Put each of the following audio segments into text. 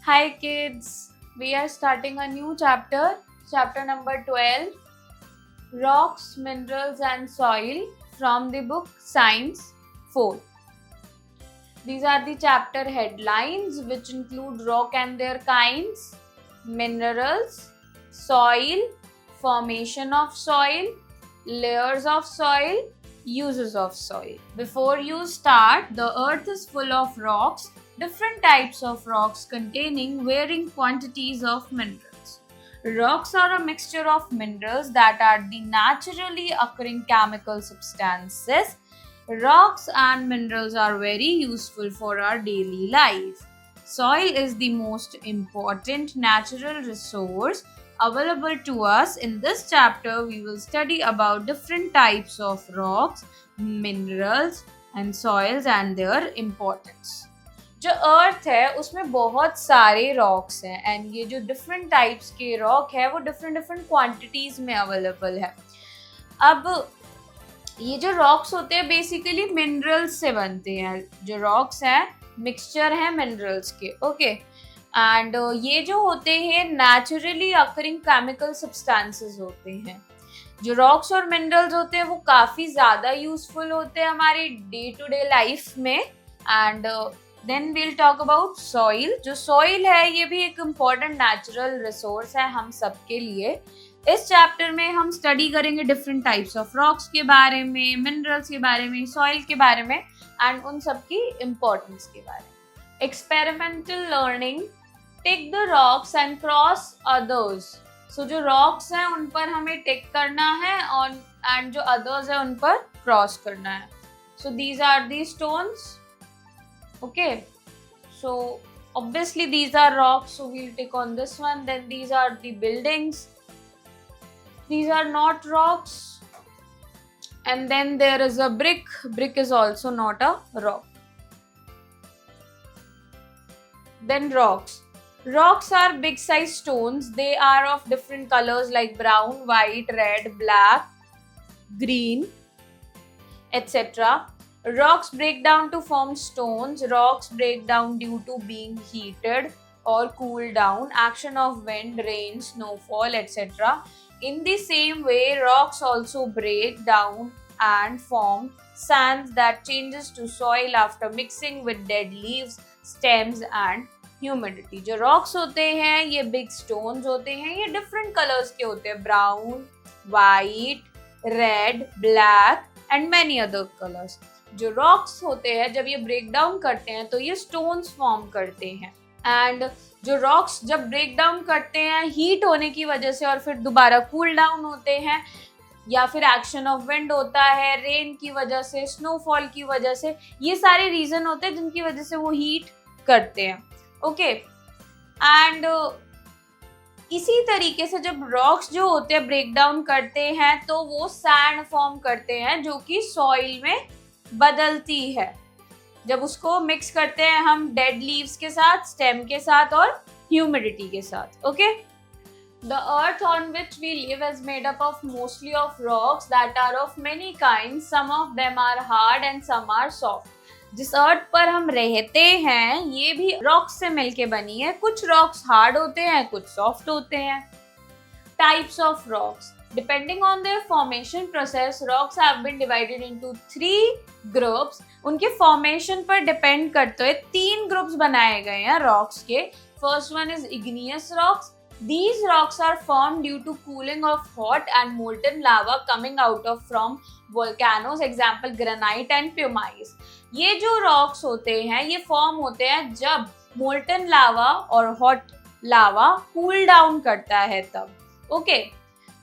Hi kids, we are starting a new chapter number 12, Rocks, Minerals and Soil from the book Science 4. These are the chapter headlines which include rock and their kinds, minerals, soil, formation of soil, layers of soil, uses of soil. Before you start, the earth is full of rocks, different types of rocks containing varying quantities of minerals. Rocks are a mixture of minerals that are the naturally occurring chemical substances. Rocks and minerals are very useful for our daily life. Soil is the most important natural resource available to us. In this chapter, we will study about different types of rocks, minerals and soils and their importance. जो अर्थ है उसमें बहुत सारे rocks हैं and ये जो different types के rock है वो डिफरेंट डिफरेंट क्वांटिटीज में अवेलेबल है. अब ये जो रॉक्स होते हैं बेसिकली मिनरल्स से बनते हैं. जो रॉक्स हैं मिक्सचर है मिनरल्स के. ओके एंड ये जो होते हैं नेचुरली अकरिंग केमिकल सब्सटेंसेस होते हैं. जो रॉक्स और मिनरल्स होते हैं वो काफी ज्यादा यूजफुल होते हैं हमारी डे टू डे लाइफ में. And then we'll talk about soil. जो सॉइल है ये भी एक इम्पॉर्टेंट नेचुरल रिसोर्स है हम सबके लिए. इस चैप्टर में हम स्टडी करेंगे डिफरेंट टाइप्स ऑफ रॉक्स के बारे में, मिनरल्स के बारे में, सॉइल के बारे में एंड उन सब की इम्पोर्टेंस के बारे में. Experimental learning, tick the rocks and cross others. So जो रॉक्स हैं उन पर हमें टिक करना है और एंड जो अदर्स है उन पर क्रॉस करना है. So these are the stones. Okay, so obviously these are rocks, so we'll tick on this one. Then these are the buildings. These are not rocks. And then there is a brick. Brick is also not a rock. Then rocks. Rocks are big size stones. They are of different colors like brown, white, red, black, green, etc. Rocks break down to form stones. Rocks break down due to being heated or cooled down, action of wind, rain, snowfall, etc. In the same way, rocks also break down and form sands that changes to soil after mixing with dead leaves, stems and humidity. जो rocks होते हैं ये big stones होते हैं. ये different colors के होते हैं, brown, white, red, black and many other colors. जो रॉक्स होते हैं जब ये ब्रेक डाउन करते हैं तो ये स्टोन्स फॉर्म करते हैं. एंड जो रॉक्स जब ब्रेक डाउन करते हैं हीट होने की वजह से और फिर दोबारा कूल डाउन होते हैं या फिर एक्शन ऑफ विंड होता है, रेन की वजह से, स्नोफॉल की वजह से, ये सारे रीजन होते हैं जिनकी वजह से वो हीट करते हैं. ओके एंड इसी तरीके से जब रॉक्स जो होते हैं ब्रेक डाउन करते हैं तो वो सैंड फॉर्म करते हैं जो कि सॉइल में बदलती है जब उसको मिक्स करते हैं हम डेड लीव्स के साथ, स्टेम के साथ और ह्यूमिडिटी के साथ. Okay the earth on which we live is made up of mostly of rocks that are of many kinds. Some of them are hard and some are soft. जिस earth पर हम रहते हैं ये भी रॉक्स से मिलके बनी है. कुछ रॉक्स हार्ड होते हैं, कुछ सॉफ्ट होते हैं. Types of rocks. Depending on their formation process, rocks have been divided into 3 groups. उनके formation पर depend करते हुए 3 groups बनाए गए हैं rocks के. First one is igneous rocks. These rocks are formed due to cooling of hot and molten lava coming out of from volcanoes. Example granite and pumice. ये जो rocks होते हैं ये form होते हैं जब molten lava और hot lava cool down करता है तब. Okay.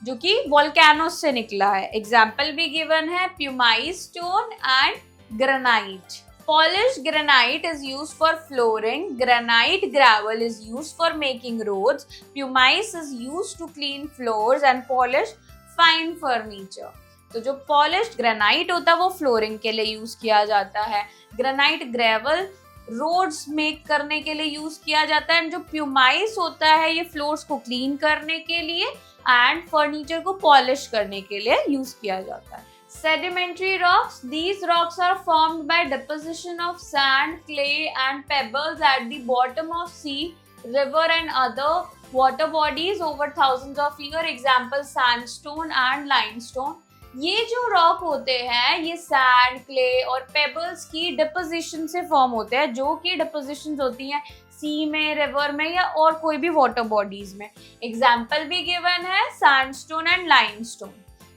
जो कि वोल्केनोस से निकला है. एग्जाम्पल भी गिवन है pumice stone and granite. Polished granite is used for flooring. Granite gravel is used for making roads. Pumice is used to clean floors and polish fine furniture. तो जो polished granite होता है वो flooring के लिए use किया जाता है. ग्रेनाइट ग्रेवल रोड्स मेक करने के लिए यूज किया जाता है. एंड जो प्यूमाइस होता है ये फ्लोर्स को क्लीन करने के लिए एंड फर्नीचर को पॉलिश करने के लिए यूज किया जाता है. Sedimentary rocks. These rocks are formed by deposition of sand, clay and pebbles at the bottom of sea river and other water bodies over thousands of years, example sandstone and limestone. ये जो rock होते हैं ये sand, clay और pebbles की deposition से form होते हैं, जो कि डिपोजिशंस होती हैं सी में, रिवर में या और कोई भी वाटर बॉडीज में. एग्जाम्पल भी गिवन है sandstone and limestone.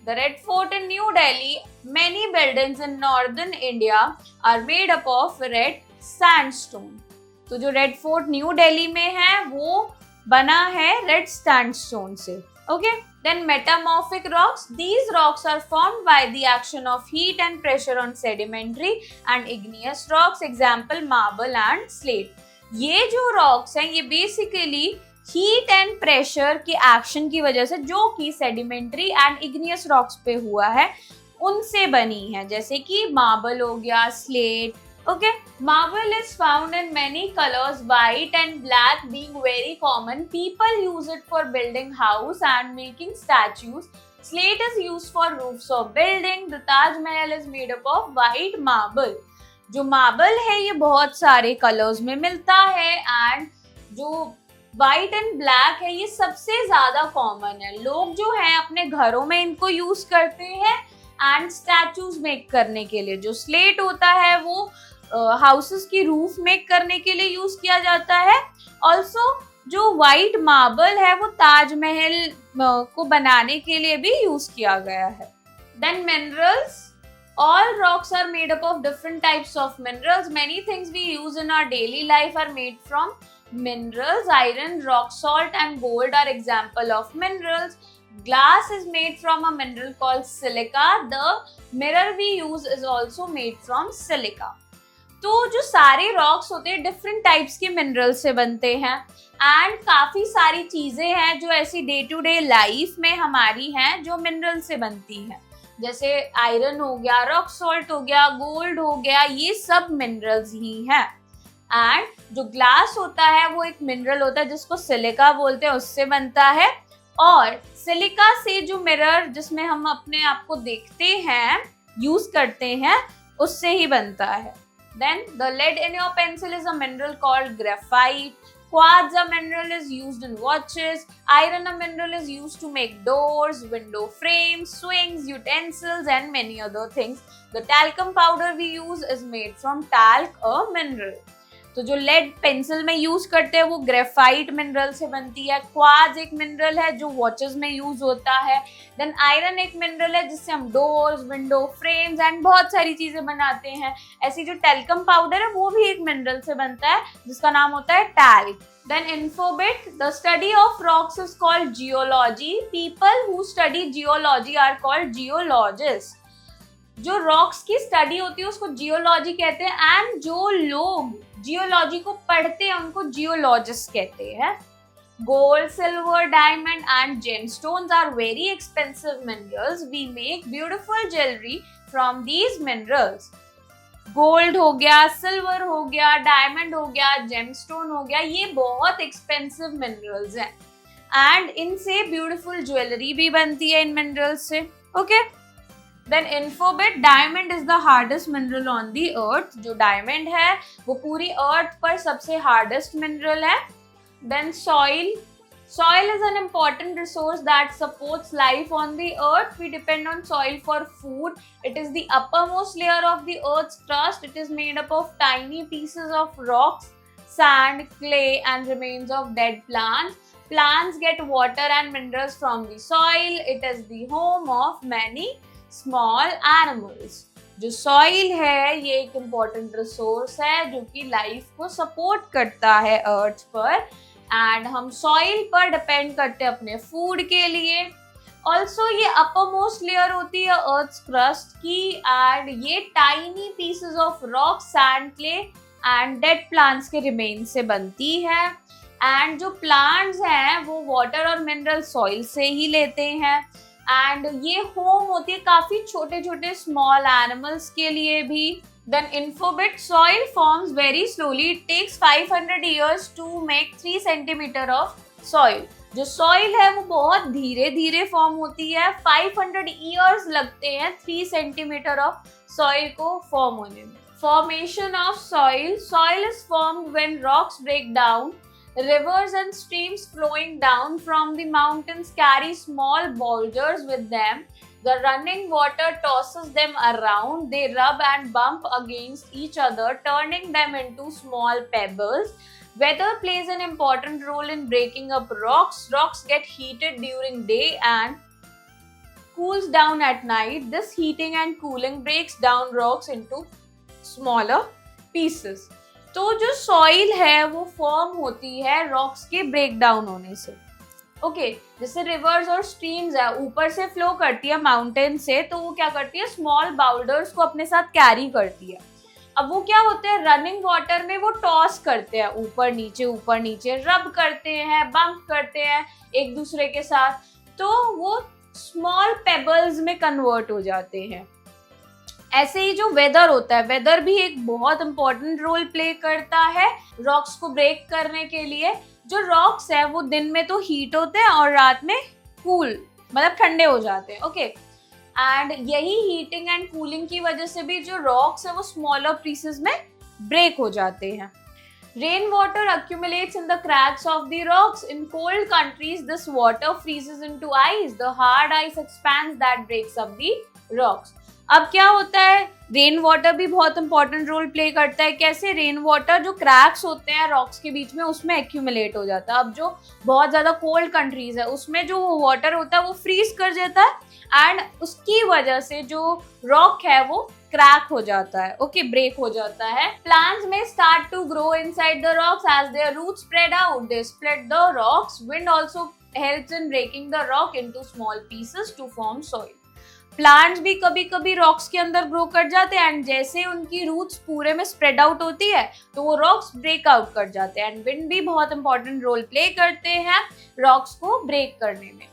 The Red Fort in New Delhi, many buildings in northern India are made up of red sandstone. तो जो रेड फोर्ट न्यू दिल्ली में है वो बना है रेड सैंडस्टोन से. Okay? Then metamorphic rocks. These rocks are formed by the action of heat and pressure on sedimentary and igneous rocks. Example marble and slate. ये जो rocks हैं ये basically हीट एंड प्रेशर के action की वजह से, जो कि सेडिमेंट्री एंड इग्नियस रॉक्स पे हुआ है, उनसे बनी है. जैसे कि मार्बल हो गया, slate. Okay, marble is found in many colours, white and black being very common. People use it for building house and making statues. Slate is used for roofs of building. The Taj Mahal is made up of white marble. जो marble है ये बहुत सारे colours में मिलता है and जो white and black है ये सबसे ज्यादा कॉमन है. लोग जो है अपने घरों में इनको यूज करते हैं एंड स्टैचूज मेक करने के लिए. जो स्लेट होता है वो हाउसेस की रूफ मेक करने के लिए यूज किया जाता है. ऑल्सो जो व्हाइट मार्बल है वो ताजमहल को बनाने के लिए भी यूज किया गया है. Then minerals. All rocks are made up of different types of minerals. Many things we use in our daily life are made from minerals. Iron, rock salt and gold are example of minerals. Glass is made from a mineral called silica. The mirror we use is also made from silica. तो जो सारे rocks होते हैं different types के mineral से बनते हैं and काफी सारी चीजें हैं जो ऐसी डे टू डे लाइफ में हमारी हैं जो मिनरल से बनती हैं. जैसे आयरन हो गया, रॉक सॉल्ट हो गया, गोल्ड हो गया, ये सब मिनरल्स ही हैं. एंड जो ग्लास होता है वो एक मिनरल होता है जिसको सिलिका बोलते हैं, उससे बनता है. और सिलिका से जो मिरर जिसमें हम अपने आप को देखते हैं, यूज करते हैं, उससे ही बनता है. Then the lead in your pencil is a mineral called graphite. Quartz, a mineral, is used in watches. Iron, a mineral, is used to make doors, window frames, swings, utensils, and many other things. The talcum powder we use is made from talc, a mineral. तो जो lead pencil में use करते हैं वो graphite mineral से बनती है. Quartz एक मिनरल है जो वॉचेस में यूज होता है. देन आयरन एक मिनरल है जिससे हम डोर्स, विंडो फ्रेम्स एंड बहुत सारी चीजें बनाते हैं. ऐसी जो टेल्कम पाउडर है वो भी एक मिनरल से बनता है जिसका नाम होता है talc. Then infobit, the study of rocks is called geology. People who study geology are called geologists. जो रॉक्स की स्टडी होती है उसको जियोलॉजी कहते हैं एंड जो लोग जियोलॉजी को पढ़ते हैं उनको जियोलॉजिस्ट कहते हैं. Gold, silver, diamond and gemstones are very expensive minerals. We make beautiful jewellery from these minerals. Gold हो गया, सिल्वर हो गया, डायमंड हो गया, जेमस्टोन हो गया, ये बहुत एक्सपेंसिव मिनरल्स हैं एंड इनसे ब्यूटीफुल ज्वेलरी भी बनती है इन मिनरल्स से. Okay, then infobit, diamond is the hardest mineral on the earth. जो डायमंड है वो पूरी अर्थ पर सबसे हार्डेस्ट मिनरल है. Then soil. Soil is an important resource that supports life on the earth. We depend on soil for food. It is the uppermost layer of the earth's crust. It is made up of tiny pieces of rocks, sand, clay, and remains of dead plants. Plants get water and minerals from the soil. It is the home of many small animals. जो soil है ये एक important resource है जो कि life को support करता है अर्थ पर एंड हम सॉइल पर डिपेंड करते हैं अपने फूड के लिए. ऑल्सो ये अपर मोस्ट लेयर होती है अर्थ्स क्रस्ट की एंड ये tiny pieces of rock, sand, clay and dead plants के रिमेन से बनती है. एंड जो प्लांट्स हैं वो वाटर और मिनरल सॉइल से ही लेते हैं एंड ये होम होती है काफी छोटे छोटे स्मॉल एनिमल्स के लिए भी. Then infobit, soil forms very slowly. It takes 500 years to make 3 centimeter of soil. जो soil है वो बहुत धीरे धीरे फॉर्म होती है. 500 years लगते हैं 3 centimeter of soil को फॉर्म होने में. Formation of soil. Soil is formed when rocks break down Rivers and streams flowing down from the mountains carry small boulders with them. The running water tosses them around. They rub and bump against each other, turning them into small pebbles. Weather plays an important role in breaking up rocks. Rocks get heated during day and cools down at night. This heating and cooling breaks down rocks into smaller pieces. तो जो soil है वो form होती है rocks के break down होने से. Okay, जैसे रिवर्स और स्ट्रीम्स है, ऊपर से फ्लो करती है माउंटेन से, तो वो क्या करती है, स्मॉल बाउल्डर्स को अपने साथ कैरी करती है. अब वो क्या होते हैं, रनिंग वाटर में वो टॉस करते हैं, ऊपर नीचे रब करते हैं, बम्प करते हैं एक दूसरे के साथ, तो वो स्मॉल पेबल्स में कन्वर्ट हो जाते हैं. ऐसे ही जो वेदर होता है, वेदर भी एक बहुत इंपॉर्टेंट रोल प्ले करता है रॉक्स को ब्रेक करने के लिए. जो रॉक्स है वो दिन में तो हीट होते हैं और रात में कूल मतलब ठंडे हो जाते हैं. ओके, एंड यही हीटिंग एंड कूलिंग की वजह से भी जो रॉक्स है वो स्मॉलर पीसेस में ब्रेक हो जाते हैं. Rain water accumulates in the cracks of the rocks. In cold countries, this water freezes into ice. The hard ice expands that breaks up the rocks. अब क्या होता है, रेन वाटर भी बहुत इंपॉर्टेंट रोल प्ले करता है. कैसे, rain water जो क्रैक्स होते हैं रॉक्स के बीच में उसमें एक्यूमुलेट हो जाता है. अब जो बहुत ज्यादा कोल्ड कंट्रीज है उसमें जो वाटर होता है वो फ्रीज कर देता है एंड उसकी वजह से जो रॉक है वो क्रैक हो जाता है. ओके, ब्रेक हो जाता है. प्लांट्स में start to grow inside the rocks as their roots spread out. They split the rocks. Wind also helps in breaking the rock into small pieces to form soil. Plants भी कभी कभी rocks के अंदर grow कर जाते हैं and जैसे उनकी रूट्स पूरे में स्प्रेड आउट होती है तो वो रॉक्स ब्रेक आउट कर जाते हैं. एंड विंड भी बहुत इंपॉर्टेंट रोल प्ले करते हैं रॉक्स को ब्रेक करने में.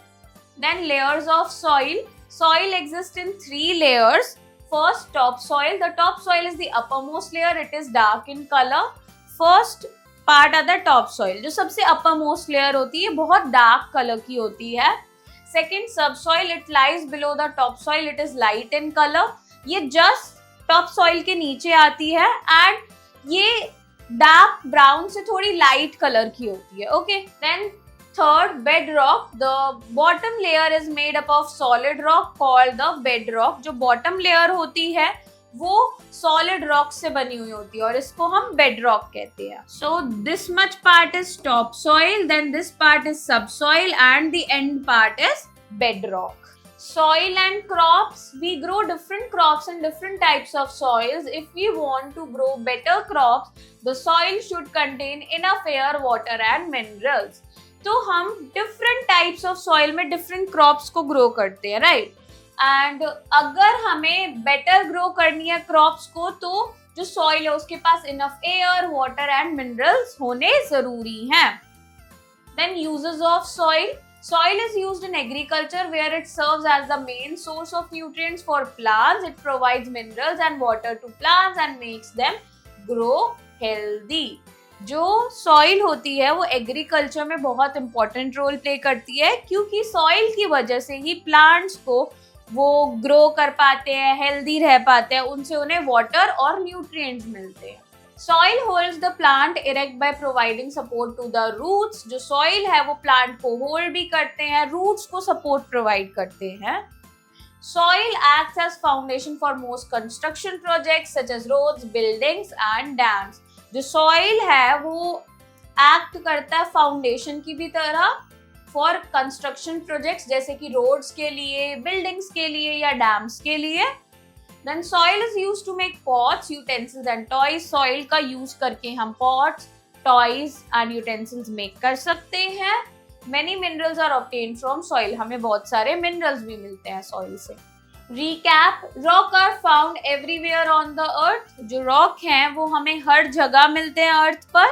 Then layers of soil. Soil exists in 3 layers. First, topsoil. The topsoil is the uppermost layer. It is dark in color. First part are the topsoil. जो सबसे uppermost layer होती है बहुत dark color की होती है. Second, subsoil. It lies below the topsoil. It is light in color. ये just topsoil के नीचे आती है and ये dark brown से थोड़ी light color की होती है. Okay. Then third, bedrock. The bottom layer is made up of solid rock called the bedrock. जो bottom layer होती है वो solid rock से बनी हुई होती है और इसको हम bedrock कहते हैं. So this much part is topsoil, then this part is subsoil and the end part is bedrock. Soil and crops. We grow different crops in different types of soils. If we want to grow better crops, the soil should contain enough air, water and minerals. तो हम different types of soil में different crops को grow करते हैं, right. And अगर हमें better grow करनी है क्रॉप्स को तो जो सॉइल है उसके पास enough air, water and minerals होने जरूरी हैं. Then uses of soil. Soil is used in agriculture where it serves as the main source of nutrients for plants. It provides minerals and water to plants and makes them grow healthy. जो soil होती है वो agriculture में बहुत important role play करती है क्योंकि soil की वजह से ही प्लांट्स को वो ग्रो कर पाते हैं, हेल्दी रह पाते हैं, उनसे उन्हें वाटर और न्यूट्रिएंट्स मिलते हैं. Soil holds the plant erect by providing support to the roots. जो सॉइल है वो प्लांट को होल्ड भी करते हैं, रूट्स को सपोर्ट प्रोवाइड करते हैं. Soil acts as foundation for most construction projects such as roads, buildings and dams. जो सॉइल है वो एक्ट करता है फाउंडेशन की भी तरह फॉर कंस्ट्रक्शन प्रोजेक्ट्स जैसे कि रोड्स के लिए, बिल्डिंग्स के लिए या डैम्स के लिए. Then soil is used to make pots, utensils and toys. Soil का यूज करके हम pots, toys and utensils make कर सकते हैं. Many minerals are obtained from soil. हमें बहुत सारे मिनरल्स भी मिलते हैं सॉइल से. Recap. Rock are found everywhere on the earth. जो रॉक हैं वो हमें हर जगह मिलते हैं अर्थ पर.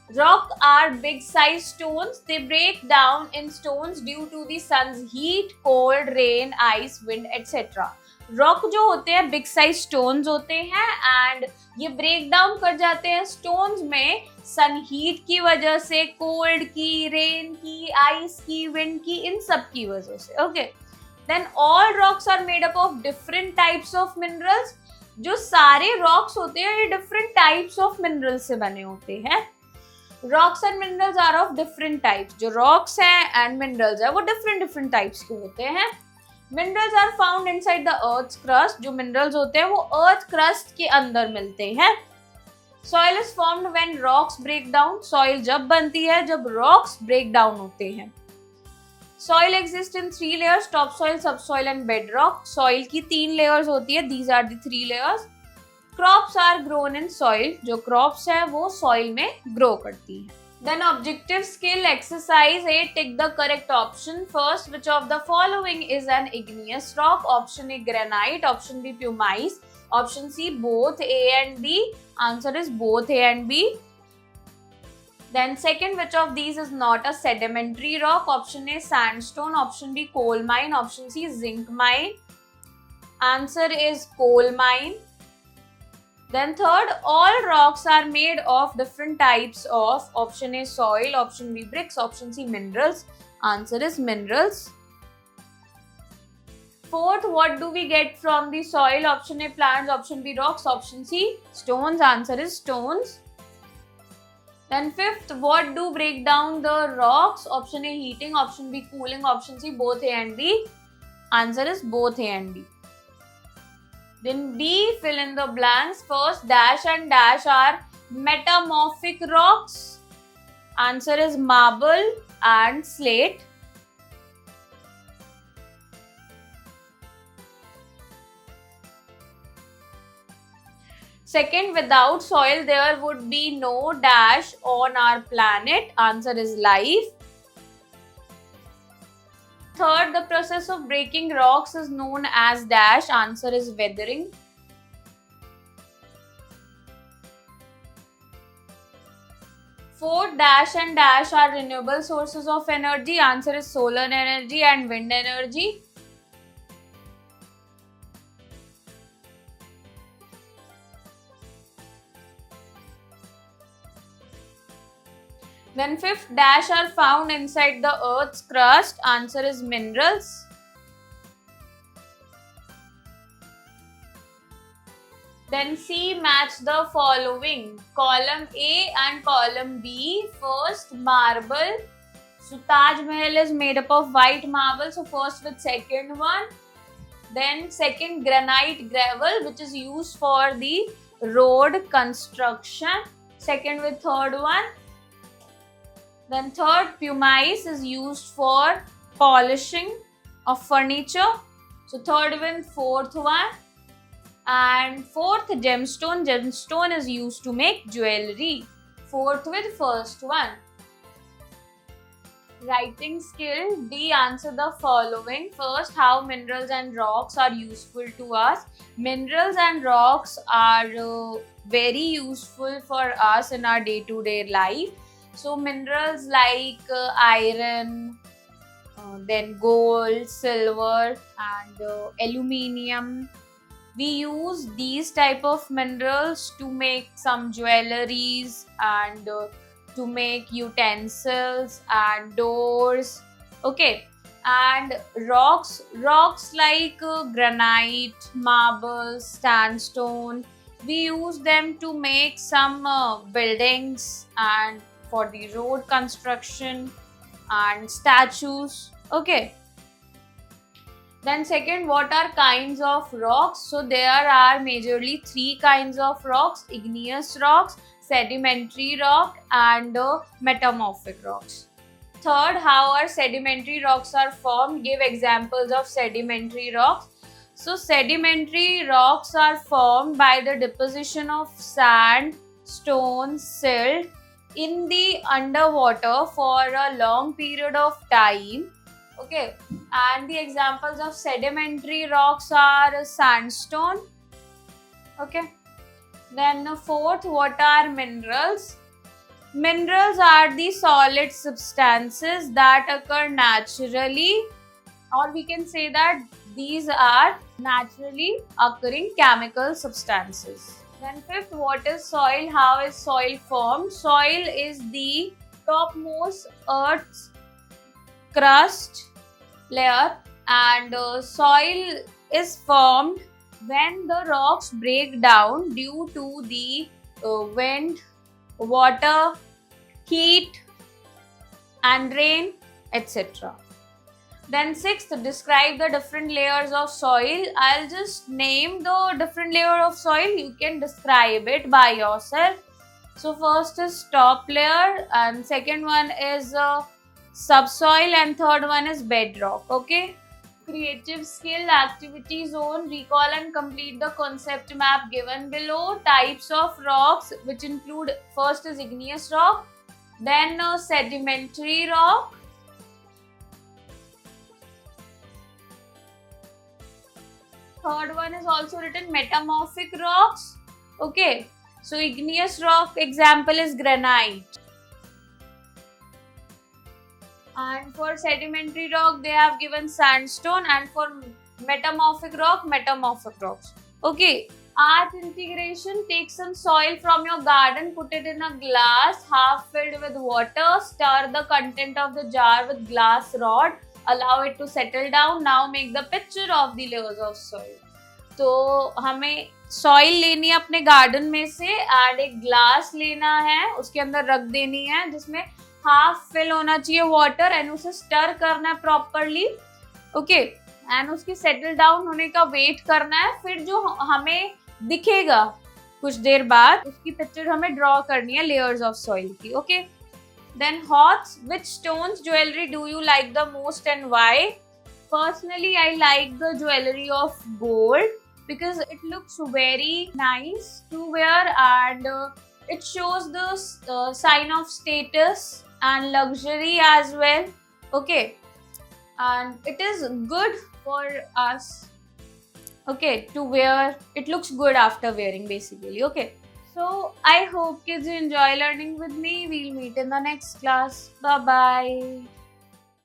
Rock are big size stones. They break down in stones due to the sun's heat, cold, rain, ice, wind, etc. Rock जो होते हैं बिग साइज स्टोन्स होते हैं एंड ये ब्रेक डाउन कर जाते हैं स्टोन्स में सन हीट की वजह से, कोल्ड की, रेन की, आइस की, विंड की, इन सब की वजह से. Okay. Then all rocks are made up of different types of minerals. जो सारे rocks होते हैं ये different types of minerals से बने होते हैं. Rocks and minerals are of different types. जो रॉक्स है एंड मिनरल्स है वो डिफरेंट टाइप्स के होते हैं. Minerals are found inside the earth crust. जो मिनरल्स होते हैं वो अर्थ क्रस्ट के अंदर मिलते हैं. Soil is formed when rocks break down. Soil जब बनती है जब रॉक्स ब्रेक डाउन होते हैं. Soil exist in 3 layers, top soil, sub soil and bedrock. Soil की 3 लेयर्स होती है. These are the 3 layers. Crops are grown in soil. जो क्रॉप्स है वो सॉइल में ग्रो करती है. Then objective skill exercise 8. Tick the correct option. First, which of the following is an igneous rock? Option A granite, option B pumice, option C both A and B. Answer is both A and B. Then second, which of these is not a sedimentary rock? Option A sandstone, option B coal mine, option C zinc mine. Answer is coal mine. Then third, all rocks are made of different types of. Option A soil, option B bricks, option C minerals. Answer is minerals. Fourth, what do we get from the soil? Option A plants, option B rocks, option C stones. Answer is stones. Then fifth, what do break down the rocks? Option A heating, option B cooling, option C both A and B. Answer is both A and B. Then D, fill in the blanks. First, dash and dash are metamorphic rocks. Answer is marble and slate. Second, without soil there would be no dash on our planet. Answer is life. Third, the process of breaking rocks is known as dash. Answer is weathering. Fourth, dash and dash are renewable sources of energy. Answer is solar energy and wind energy. Then fifth, dash are found inside the earth's crust. Answer is minerals. Then C, match the following. Column A and column B. First, marble. So Taj Mahal is made up of white marble. So first with second one. Then second, granite gravel, which is used for the road construction. Second with third one. Then third, pumice is used for polishing of furniture. So third with fourth one. And fourth, gemstone. Gemstone is used to make jewelry. Fourth with first one. Writing skill D, answer the following. First, how minerals and rocks are useful to us. Minerals and rocks are very useful for us in our day-to-day life. So minerals like iron, then gold, silver and aluminium. We use these type of minerals to make some jewelries and to make utensils and doors. Okay. And rocks like granite, marble, sandstone. We use them to make some buildings and for the road construction and statues. Okay. Then second, what are kinds of rocks? So there are majorly 3 kinds of rocks: igneous rocks, sedimentary rock and metamorphic rocks. Third, how are sedimentary rocks are formed? Give examples of sedimentary rocks. So sedimentary rocks are formed by the deposition of sand, stone, silt in the underwater for a long period of time. Okay, and the examples of sedimentary rocks are sandstone. Okay, then fourth, what are minerals? Minerals are the solid substances that occur naturally, or we can say that these are naturally occurring chemical substances. Then fifth, what is soil? How is soil formed? Soil is the topmost earth's crust layer, and soil is formed when the rocks break down due to the wind, water heat and rain, etc. Then sixth, describe the different layers of soil. I'll just name the different layer of soil. You can describe it by yourself. So first is top layer, and second one is subsoil, and third one is bedrock. Okay. Creative skill activity zone. Recall and complete the concept map given below. Types of rocks, which include first is igneous rock, then sedimentary rock, third one is also written metamorphic rocks. Okay, so igneous rock example is granite, and for sedimentary rock they have given sandstone, and for metamorphic rocks. Okay, art integration. Take some soil from your garden, put it in a glass half filled with water, stir the content of the jar with glass rod, allow it to settle down. Now make the picture of the layers of soil. तो हमें soil लेनी है अपने garden में से, and एक glass लेना है, उसके अंदर रख देनी है जिसमें हाफ फिल होना चाहिए वाटर, एंड उसे स्टर करना है प्रॉपरली. ओके, एंड उसकी सेटल डाउन होने का वेट करना है. फिर जो हमें दिखेगा कुछ देर बाद, उसकी पिक्चर हमें ड्रॉ करनी है लेयर्स ऑफ सॉइल की. Okay, then thoughts. Which stones jewellery do you like the most and why? Personally, I like the jewelry of gold because it looks very nice to wear, and it shows the sign of status and luxury as well. Okay, and it is good for us, okay, to wear. It looks good after wearing basically. Okay, so I hope kids you enjoy learning with me. We'll meet in the next class. Bye bye.